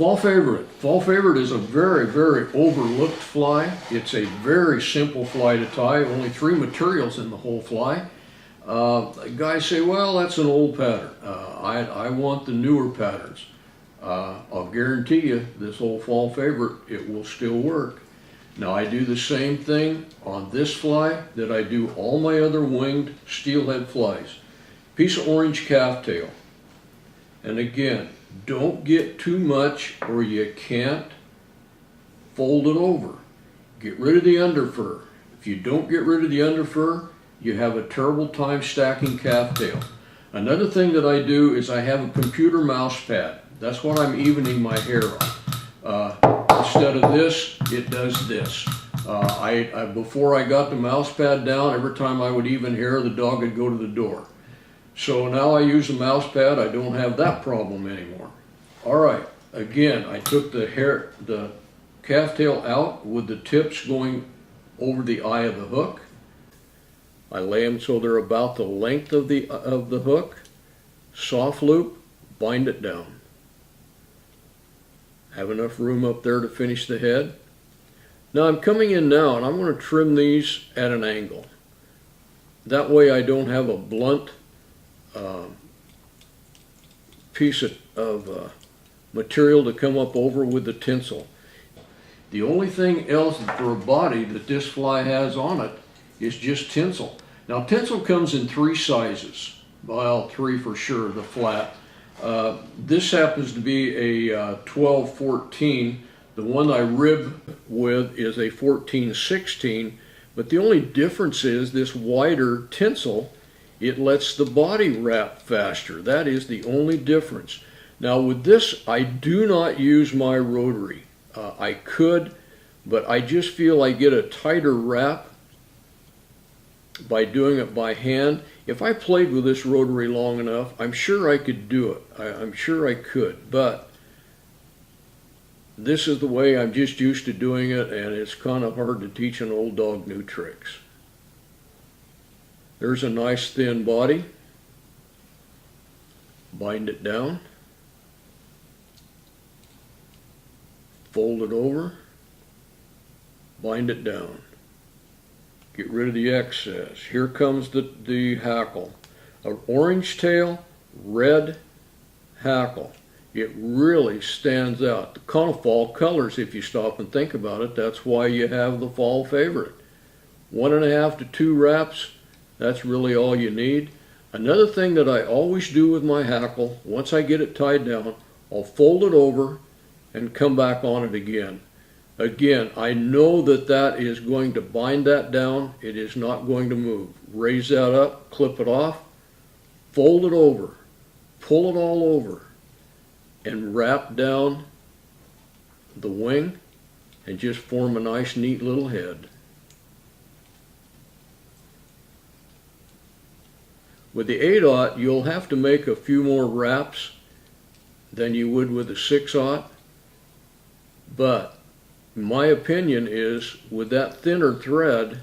Fall favorite. Fall favorite is a very, very overlooked fly. It's a very simple fly to tie, only 3 materials in the whole fly. Guys say, well, that's an old pattern. I want the newer patterns. I'll guarantee you this old fall favorite, it will still work. Now I do the same thing on this fly that I do all my other winged steelhead flies. Piece of orange calf tail. And again, don't get too much or you can't fold it over. Get rid of the underfur. If you don't get rid of the underfur, you have a terrible time stacking calf tail. Another thing that I do is I have a computer mouse pad. That's what I'm evening my hair on. Instead of this, it does this. Before I got the mouse pad down, every time I would even hair, the dog would go to the door. So now I use the mouse pad, I don't have that problem anymore. All right, again, I took the calf tail out with the tips going over the eye of the hook. I lay them so they're about the length of the hook. Soft loop, bind it down. Have enough room up there to finish the head. Now I'm coming in now and I'm going to trim these at an angle. That way I don't have a blunt piece of material to come up over with the tinsel. The only thing else for a body that this fly has on it is just tinsel. Now tinsel comes in 3 sizes. Well, 3 for sure, the flat. This happens to be a 12-14. The one I rib with is a 14-16, but the only difference is this wider tinsel, it lets the body wrap faster. That is the only difference. Now with this, I do not use my rotary. I could, but I just feel I get a tighter wrap by doing it by hand. If I played with this rotary long enough, I'm sure I could do it. I'm sure I could, but this is the way I'm just used to doing it, and it's kind of hard to teach an old dog new tricks. There's a nice thin body. Bind it down. Fold it over. Bind it down. Get rid of the excess. Here comes the hackle. An orange tail, red hackle. It really stands out. The kind of fall colors, if you stop and think about it, that's why you have the fall favorite. 1.5 to 2 wraps, that's really all you need. Another thing that I always do with my hackle, once I get it tied down, I'll fold it over and come back on it again. Again, I know that is going to bind that down. It is not going to move. Raise that up, clip it off, fold it over, pull it all over, and wrap down the wing and just form a nice, neat little head. With the 8/0, you'll have to make a few more wraps than you would with the 6/0, but my opinion is with that thinner thread,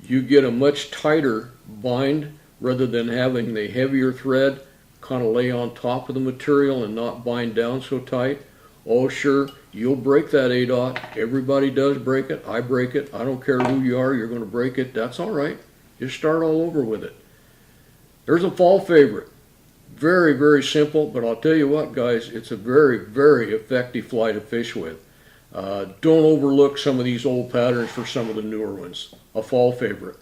you get a much tighter bind rather than having the heavier thread kind of lay on top of the material and not bind down so tight. Oh sure, you'll break that 8/0. Everybody does break it. I break it. I don't care who you are, you're going to break it. That's all right. Just start all over with it. There's a fall favorite. Very, very simple, but I'll tell you what, guys, it's a very, very effective fly to fish with. Don't overlook some of these old patterns for some of the newer ones. A fall favorite.